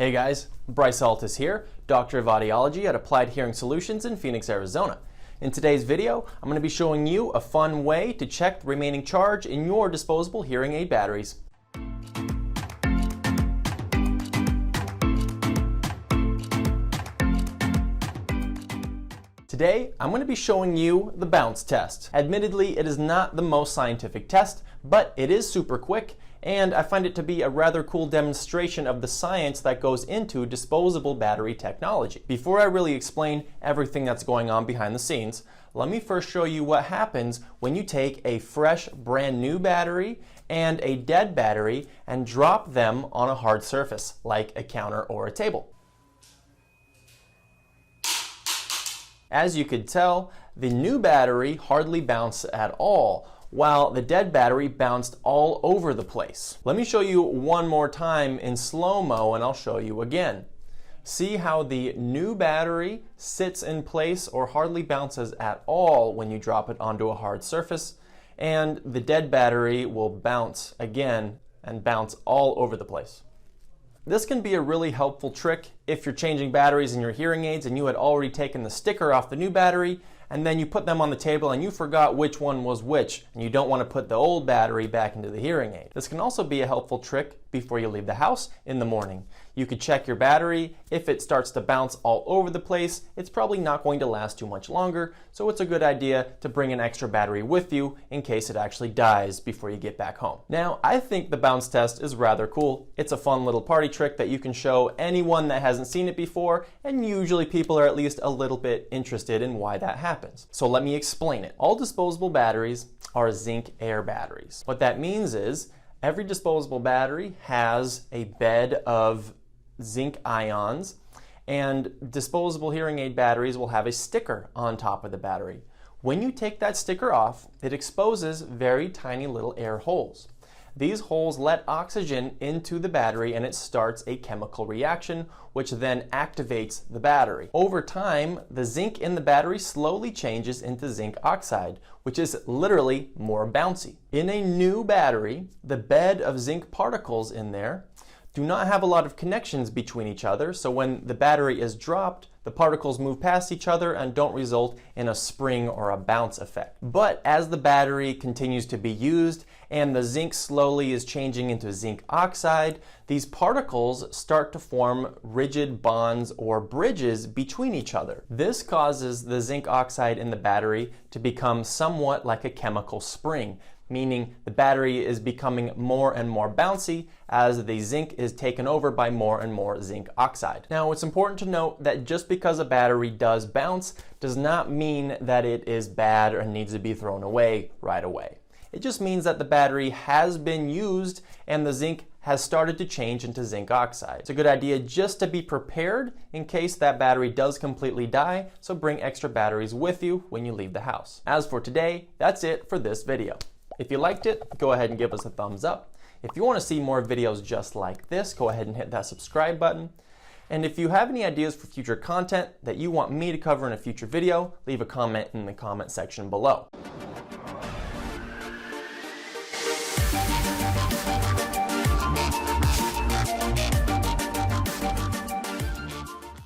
Hey guys, Bryce Altus here, Doctor of Audiology at Applied Hearing Solutions in Phoenix, Arizona. In today's video, I'm going to be showing you a fun way to check the remaining charge in your disposable hearing aid batteries. Today, I'm going to be showing you the bounce test. Admittedly, it is not the most scientific test, but it is super quick, and I find it to be a rather cool demonstration of the science that goes into disposable battery technology. Before I really explain everything that's going on behind the scenes, let me first show you what happens when you take a fresh, brand new battery and a dead battery and drop them on a hard surface, like a counter or a table. As you could tell, the new battery hardly bounced at all, while the dead battery bounced all over the place. Let me show you one more time in slow-mo and I'll show you again. See how the new battery sits in place or hardly bounces at all when you drop it onto a hard surface, and the dead battery will bounce again and bounce all over the place. This can be a really helpful trick if you're changing batteries in your hearing aids and you had already taken the sticker off the new battery and then you put them on the table and you forgot which one was which, and you don't want to put the old battery back into the hearing aid. This can also be a helpful trick before you leave the house in the morning. You could check your battery. If it starts to bounce all over the place, it's probably not going to last too much longer, so it's a good idea to bring an extra battery with you in case it actually dies before you get back home. Now, I think the bounce test is rather cool. It's a fun little party trick that you can show anyone that hasn't seen it before, and usually people are at least a little bit interested in why that happens. So let me explain it. All disposable batteries are zinc air batteries. What that means is every disposable battery has a bed of zinc ions, and disposable hearing aid batteries will have a sticker on top of the battery. When you take that sticker off, it exposes very tiny little air holes. These holes let oxygen into the battery and it starts a chemical reaction which then activates the battery. Over time, the zinc in the battery slowly changes into zinc oxide, which is literally more bouncy. In a new battery, the bed of zinc particles in there do not have a lot of connections between each other, so when the battery is dropped, the particles move past each other and don't result in a spring or a bounce effect. But as the battery continues to be used and the zinc slowly is changing into zinc oxide, these particles start to form rigid bonds or bridges between each other. This causes the zinc oxide in the battery to become somewhat like a chemical spring, meaning the battery is becoming more and more bouncy as the zinc is taken over by more and more zinc oxide. Now, it's important to note that just because a battery does bounce does not mean that it is bad or needs to be thrown away right away. It just means that the battery has been used and the zinc has started to change into zinc oxide. It's a good idea just to be prepared in case that battery does completely die, so bring extra batteries with you when you leave the house. As for today, that's it for this video. If you liked it, go ahead and give us a thumbs up. If you want to see more videos just like this, go ahead and hit that subscribe button. And if you have any ideas for future content that you want me to cover in a future video, leave a comment in the comment section below.